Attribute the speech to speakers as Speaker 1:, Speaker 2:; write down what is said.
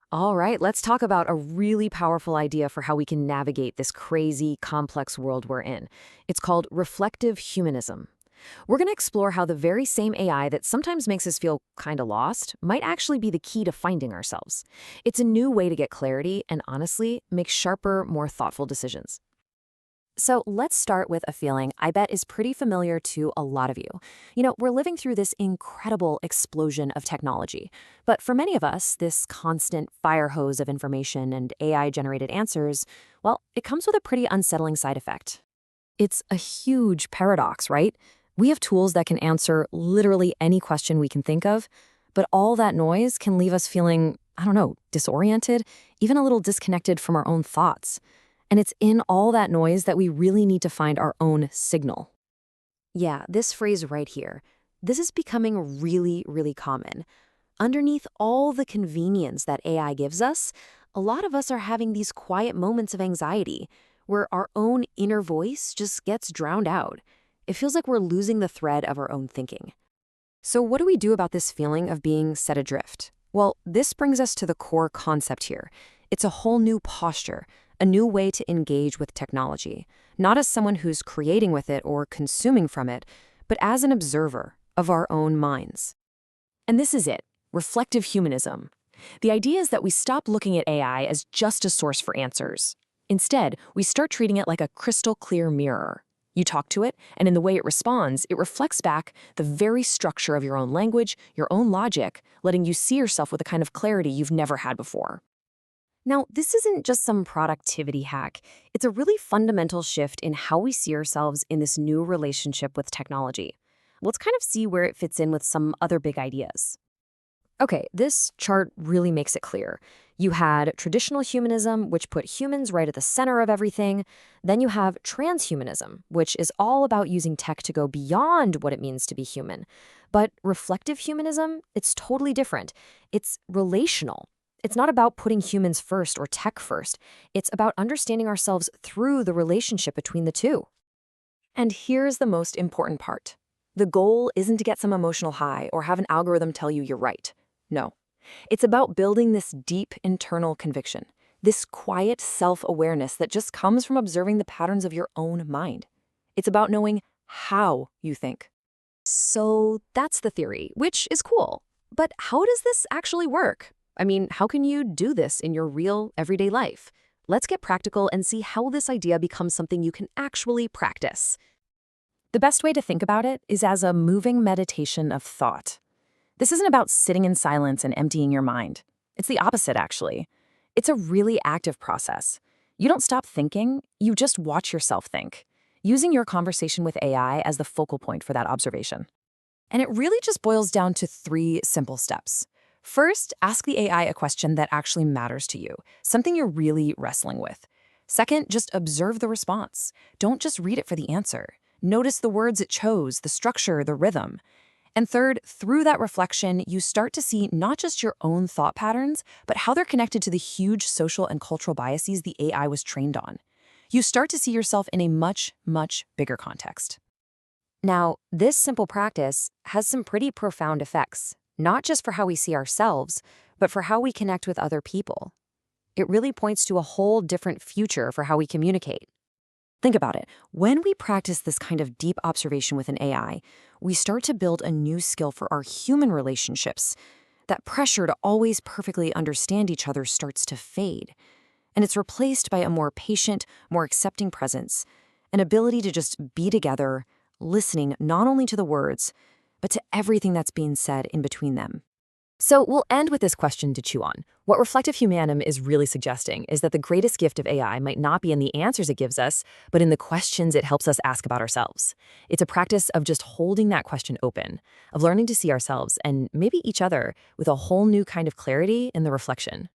Speaker 1: All right, let's talk about a really powerful idea for how we can navigate this crazy, complex world we're in. It's called reflective humanism. We're going to explore how the very same AI that sometimes makes us feel kind of lost might actually be the key to finding ourselves. It's a new way to get clarity and, honestly, make sharper, more thoughtful decisions. So let's start with a feeling I bet is pretty familiar to a lot of you. We're living through this incredible explosion of technology. But for many of us, this constant fire hose of information and AI-generated answers, well, it comes with a pretty unsettling side effect. It's a huge paradox, right? We have tools that can answer literally any question we can think of, but all that noise can leave us feeling, I don't know, disoriented, even a little disconnected from our own thoughts. And it's in all that noise that we really need to find our own signal. Yeah, this phrase right here. This is becoming really, really common. Underneath all the convenience that AI gives us, a lot of us are having these quiet moments of anxiety where our own inner voice just gets drowned out. It feels like we're losing the thread of our own thinking. So what do we do about this feeling of being set adrift? Well, this brings us to the core concept here. It's a whole new posture, a new way to engage with technology, not as someone who's creating with it or consuming from it, but as an observer of our own minds. And this is it, reflective humanism. The idea is that we stop looking at AI as just a source for answers. Instead, we start treating it like a crystal clear mirror. You talk to it, and in the way it responds, it reflects back the very structure of your own language, your own logic, letting you see yourself with a kind of clarity you've never had before. Now, this isn't just some productivity hack. It's a really fundamental shift in how we see ourselves in this new relationship with technology. Let's kind of see where it fits in with some other big ideas. Okay, this chart really makes it clear. You had traditional humanism, which put humans right at the center of everything. Then you have transhumanism, which is all about using tech to go beyond what it means to be human. But reflective humanism, it's totally different. It's relational. It's not about putting humans first or tech first. It's about understanding ourselves through the relationship between the two. And here's the most important part. The goal isn't to get some emotional high or have an algorithm tell you you're right. No. It's about building this deep internal conviction, this quiet self-awareness that just comes from observing the patterns of your own mind. It's about knowing how you think. So that's the theory, which is cool. But how does this actually work? I mean, how can you do this in your real, everyday life? Let's get practical and see how this idea becomes something you can actually practice. The best way to think about it is as a moving meditation of thought. This isn't about sitting in silence and emptying your mind. It's the opposite, actually. It's a really active process. You don't stop thinking, you just watch yourself think, using your conversation with AI as the focal point for that observation. And it really just boils down to 3 simple steps. First, ask the AI a question that actually matters to you, something you're really wrestling with. Second, just observe the response. Don't just read it for the answer. Notice the words it chose, the structure, the rhythm. And third, through that reflection, you start to see not just your own thought patterns, but how they're connected to the huge social and cultural biases the AI was trained on. You start to see yourself in a much, much bigger context. Now, this simple practice has some pretty profound effects, not just for how we see ourselves, but for how we connect with other people. It really points to a whole different future for how we communicate. Think about it. When we practice this kind of deep observation with an AI, we start to build a new skill for our human relationships. That pressure to always perfectly understand each other starts to fade. And it's replaced by a more patient, more accepting presence, an ability to just be together, listening not only to the words, but to everything that's being said in between them. So we'll end with this question to chew on. What reflective humanism is really suggesting is that the greatest gift of AI might not be in the answers it gives us, but in the questions it helps us ask about ourselves. It's a practice of just holding that question open, of learning to see ourselves and maybe each other with a whole new kind of clarity in the reflection.